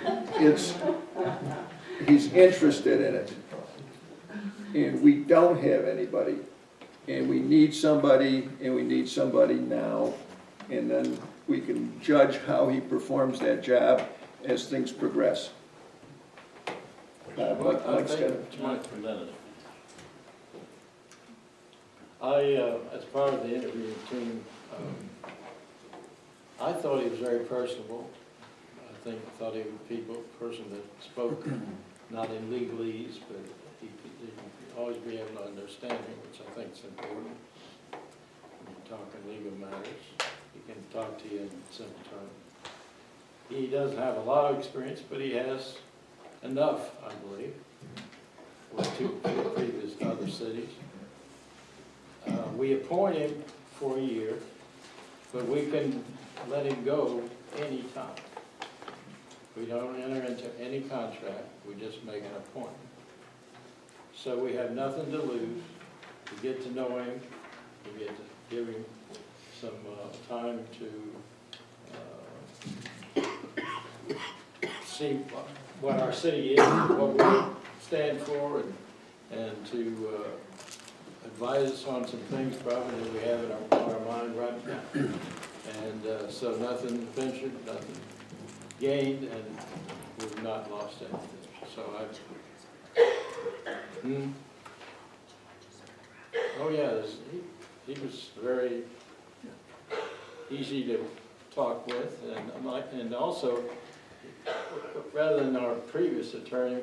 he's interested in it. And we don't have anybody, and we need somebody, and we need somebody now, and then we can judge how he performs that job as things progress. As part of the interview team, I thought he was very personable. I thought he was a person that spoke not in legalese, but he could always be able to understand him, which I think is important. When you talk in legal matters, he can talk to you in simple terms. He doesn't have a lot of experience, but he has enough, I believe, with 2 previous other cities. We appoint him for a year, but we can let him go anytime. We don't enter into any contract, we just make an appointment. So we have nothing to lose. We get to know him, we get to give him some time to see what our city is, what we stand for, and to advise us on some things probably that we have in our mind right now. And so nothing ventured, nothing gained, and we've not lost anything. So Oh, yeah, he was very easy to talk with, and also, rather than our previous attorney,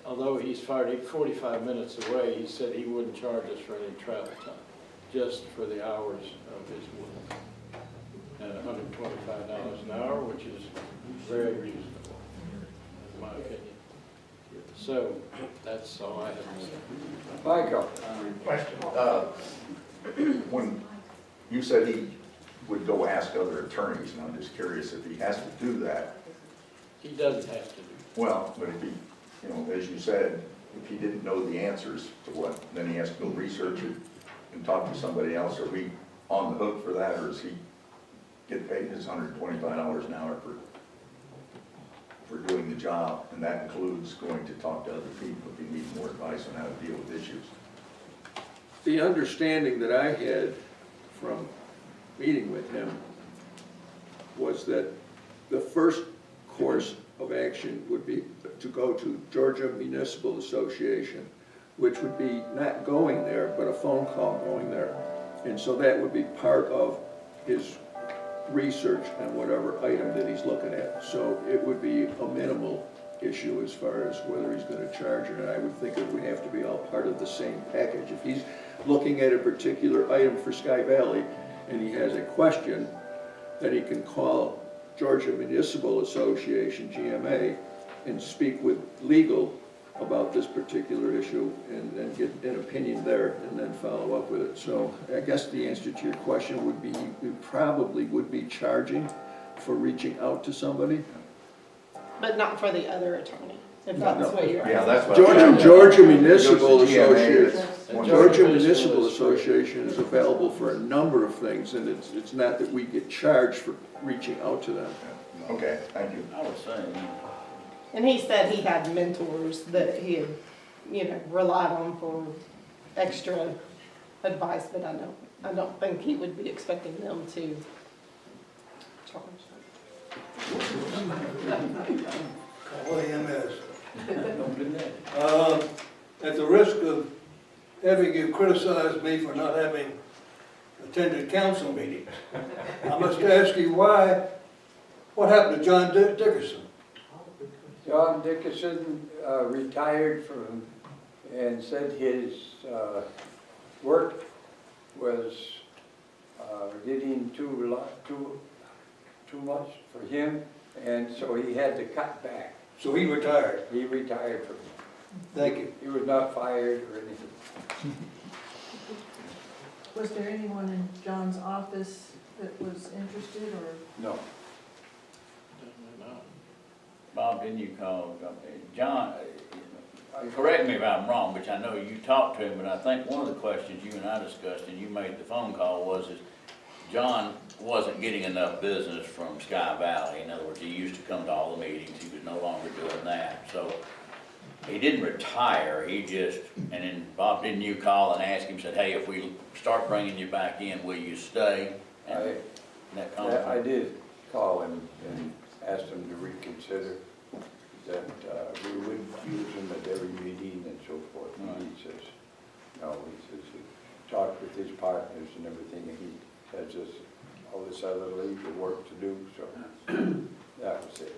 although he's 45 minutes away, he said he wouldn't charge us for any travel time, just for the hours of his work. And $125 an hour, which is very reasonable, in my opinion. So, that's all I have to say. Michael? Question. When you said he would go ask other attorneys, and I'm just curious if he has to do that. He doesn't have to do. Well, but if he, you know, as you said, if he didn't know the answers to what, then he has to go research it and talk to somebody else. Are we on the hook for that, or does he get paid his $125 an hour for doing the job? And that includes going to talk to other people if he needs more advice on how to deal with issues. The understanding that I had from meeting with him was that the first course of action would be to go to Georgia Municipal Association, which would be not going there, but a phone call going there. And so that would be part of his research on whatever item that he's looking at. So it would be a minimal issue as far as whether he's going to charge or not. I would think it would have to be all part of the same package. If he's looking at a particular item for Sky Valley and he has a question, then he can call Georgia Municipal Association, GMA, and speak with legal about this particular issue and then get an opinion there and then follow up with it. So I guess the answer to your question would be, you probably would be charging for reaching out to somebody. But not for the other attorney, if that's what you're asking. Yeah, that's what. Georgia Municipal Association. One Georgia Municipal Municipal Association is available for a number of things, and it's not that we get charged for reaching out to them. Okay, thank you. I would say, And he said he had mentors that he had, you know, relied on for extra advice, but I don't think he would be expecting them to charge. Call EMS. Don't do that. At the risk of having you criticize me for not having attended council meetings, I must ask you what happened to John Dickerson? John Dickerson retired from, and said his work was getting too much for him, and so he had to cut back. So he retired. He retired from it. Thank you. He was not fired or anything. Was there anyone in John's office that was interested, or? No. Bob, didn't you call, John, correct me if I'm wrong, but I know you talked to him, but I think one of the questions you and I discussed, and you made the phone call, was that John wasn't getting enough business from Sky Valley. In other words, he used to come to all the meetings, he was no longer doing that. So he didn't retire, he just, and then Bob, didn't you call and ask him, said, hey, if we start bringing you back in, will you stay? And that conference? I did call him and asked him to reconsider that we would use him at every meeting and so forth. And he says, no, he says he talked with his partners and everything, and he has this, all this other legal work to do, so that was it.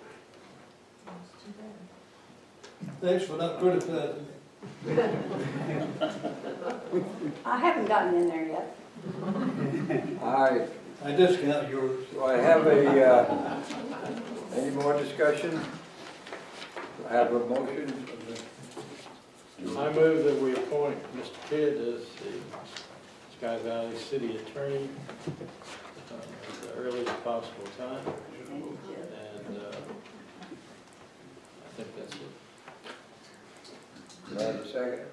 Thanks for not criticizing me. I haven't gotten in there yet. I discount yours. So I have any more discussion? I have a motion. I move that we appoint Mr. Kidd as the Sky Valley City Attorney at the earliest possible time. And I think that's it. Do I have a second?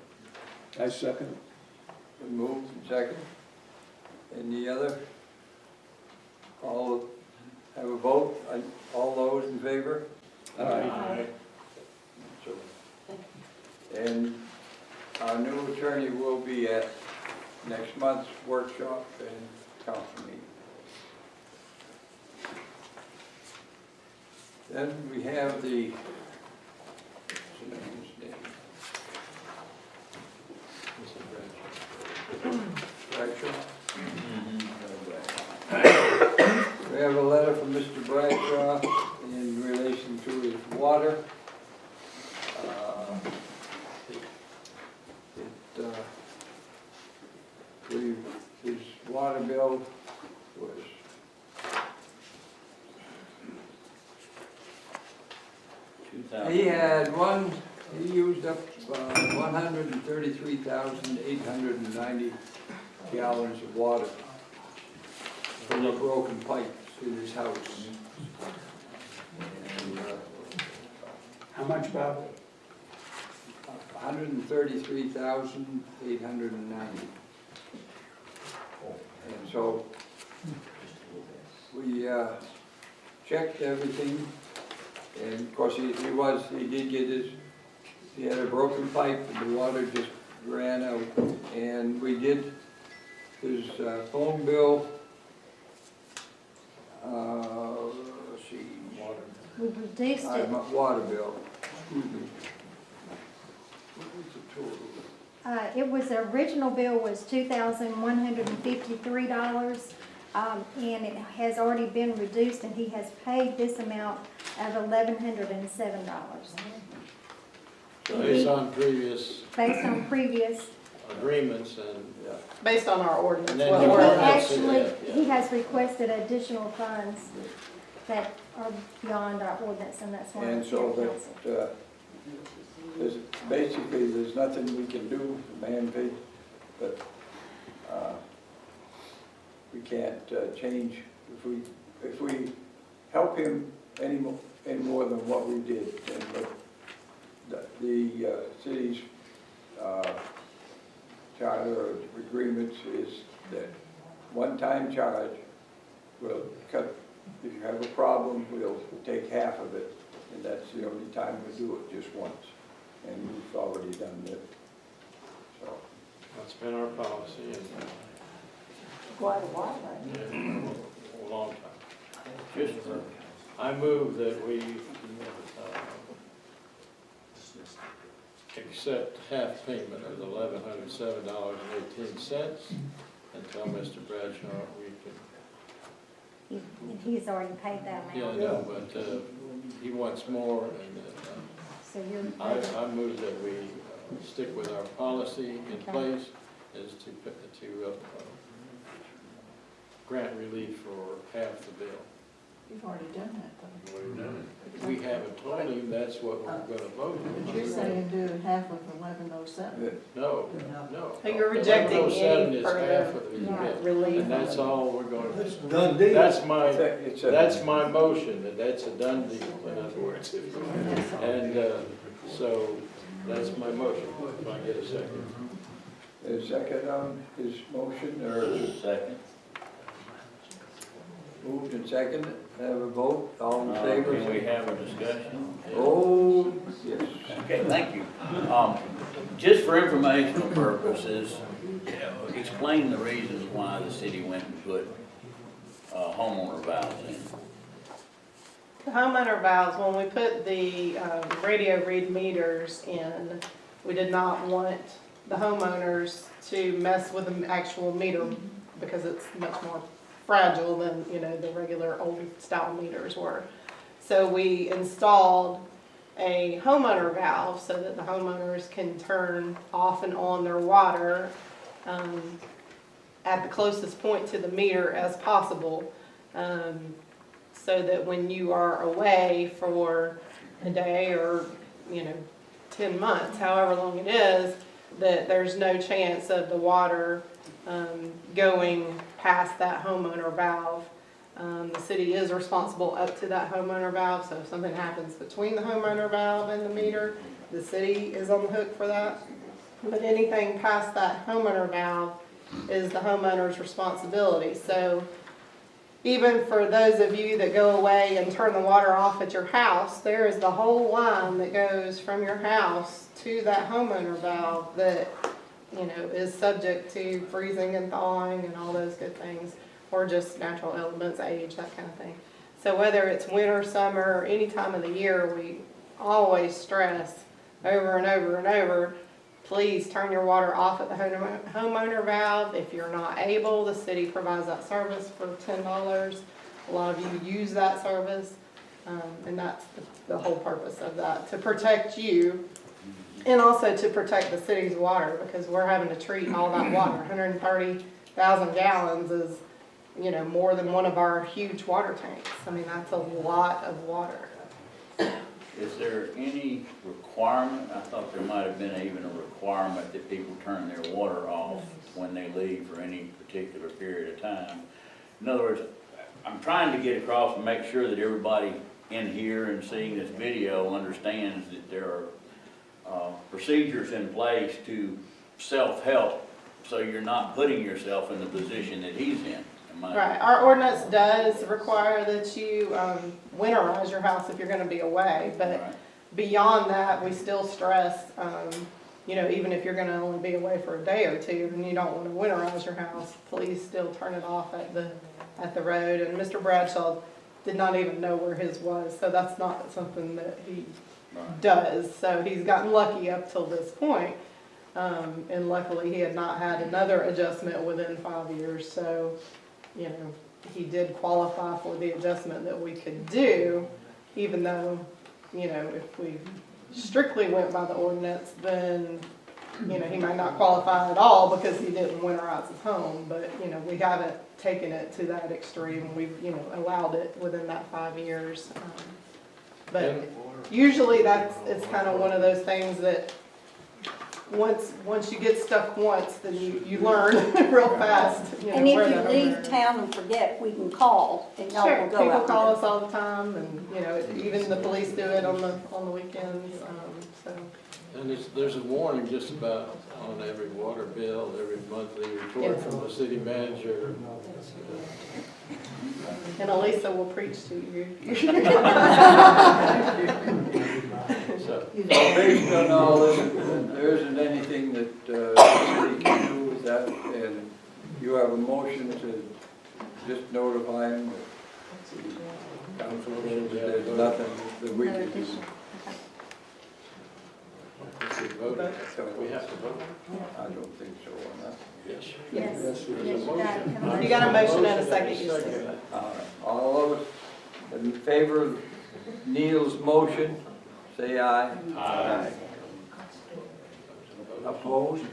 I second. Been moved and second. Any other? All, have a vote? All those in favor? Aye. So, and our new attorney will be at next month's workshop and council meeting. Then we have the Mr. Bradshaw in relation to his water. His water bill was he used up 133,890 gallons of water from the broken pipes in his house. And, How much, Bob? 133,890. And so we checked everything, and of course he did get he had a broken pipe and the water just ran out. And we did his phone bill, let's see, We reduced it. water bill, excuse me. What was the total? It was, the original bill was $2,153, and it has already been reduced, and he has paid this amount of $1,107. Based on previous Based on previous, agreements and, Based on our ordinance. And then what you we're- want- actually, he has requested additional funds that are beyond our ordinance, and that's why And it's so here, council. that, there's nothing we can do, the man paid, but, we can't, change, if we help him any more than what we did, and the city's, charter agreements is that one-time charge will cut, if you have a problem, we'll take half of it, and that's the only time we do it, just once. And we've already done it, so. that's been our policy and, Quite a while, a long time. Just, I move that we, accept half payment of $1,107.18 and tell Mr. Bradshaw we can, He's already paid that yeah, amount. no, but, he wants more and, So you're, I move that we stick with our policy in place is to grant relief for half the bill. You've already done that, though. We haven't told him that's what we're gonna vote on. But you're saying do half of 1107. No, no. So you're rejecting any 1107 is further half of his Yeah. bill, relief. and that's all we're going to. It's a done deal. That's my, It's a- that's my motion, that's a done deal, in other words. And, so, that's my motion, if I get a second. A second on his motion, or Second. moved and second, have a vote, all in favor? Can we have a discussion? Oh, yes. Okay, thank you. Just for informational purposes, explain the reasons why the city went and put homeowner valves in. The homeowner valves, when we put the radio read meters in, we did not want the homeowners to mess with the actual meter because it's much more fragile than, the regular old style meters were. So we installed a homeowner valve so that the homeowners can turn off and on their water at the closest point to the meter as possible. So that when you are away for a day or, 10 months, however long it is, that there's no chance of the water going past that homeowner valve. The city is responsible up to that homeowner valve, so if something happens between the homeowner valve and the meter, the city is on the hook for that. But anything past that homeowner valve is the homeowner's responsibility. So even for those of you that go away and turn the water off at your house, there is the whole line that goes from your house to that homeowner valve that, is subject to freezing and thawing and all those good things, or just natural elements, age, that kind of thing. So whether it's winter, summer, or any time of the year, we always stress over and over and over, please turn your water off at the homeowner valve. If you're not able, the city provides that service for $10. A lot of you use that service, and that's the whole purpose of that, to protect you and also to protect the city's water, because we're having to treat all that water. 130,000 gallons is, you know, more than one of our huge water tanks. I mean, that's a lot of water. Is there any requirement, I thought there might have been even a requirement that people turn their water off when they leave for any particular period of time? In other words, I'm trying to get across and make sure that everybody in here and seeing this video understands that there are procedures in place to self-help, so you're not putting yourself in the position that he's in. Am I- Right, our ordinance does require that you winterize your house if you're gonna be away, but Right. beyond that, we still stress, you know, even if you're gonna only be away for a day or two and you don't wanna winterize your house, please still turn it off at the road. And Mr. Bradshaw did not even know where his was, so that's not something that he Right. does. So he's gotten lucky up till this point. And luckily, he had not had another adjustment within 5 years, so, you know, he did qualify for the adjustment that we could do, even though, you know, if we strictly went by the ordinance, then, you know, he might not qualify at all because he didn't winterize his home, but, you know, we haven't taken it to that extreme. We've, you know, allowed it within that 5 years. But usually it's kind of one of those things that once you get stuck once, then you learn real fast, you know. And if where you that leave over. town and forget, we can call and y'all Sure, will go people out. call and us all the time, and, you know, even the police do it on the weekends, so. And there's a warning just about on every water bill, every monthly report Yes. from the city manager. And Elisa will preach to you. So, Based on all this, there isn't anything that the city can do with that, and you have a motion to just notify him that the council, there's nothing that we can do. if we vote, we have to vote. I don't think so on that. Yes. Yes. There's a Yes, you got it. motion. You got a motion and a second, you said. Second. All of us in favor of Neil's motion, say aye. Aye. Opposed?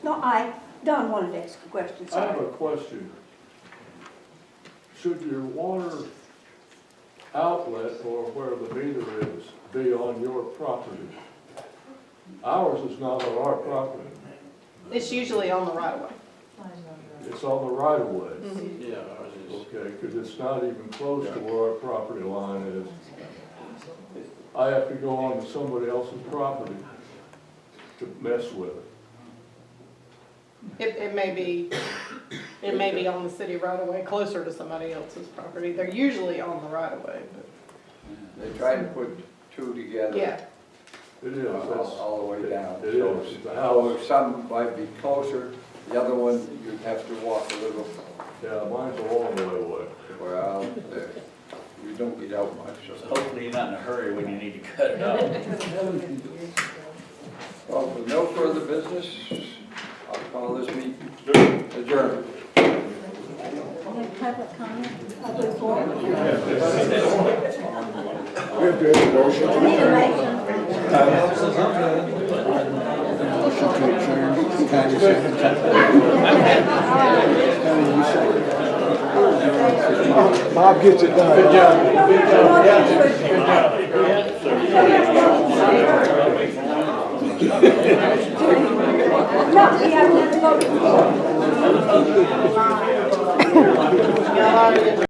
No, Don wanted to ask a question, I have sorry. a question. Should your water outlet or where the meter is be on your property? Ours is not on our property. It's usually on the right of way. It's on the right of way. Yeah, ours is. Okay, because it's not even close to where our property line is. I have to go on to somebody else's property to mess with it. It may be on the city right of way, closer to somebody else's property. They're usually on the right of way, but, They try to put two together. yeah. It is, that's, All the way down. it So is. The house, some might be closer, the other one, you'd have to walk a little, yeah, mine's a long way away. well, you don't get out much, So so. hopefully you're not in a hurry when you need to cut it off. Well, with no further business, I'll call this meeting adjourned. Public comment? We have to have a motion. I need a motion. Bob gets it done. Good job. No, we have to vote. Y'all already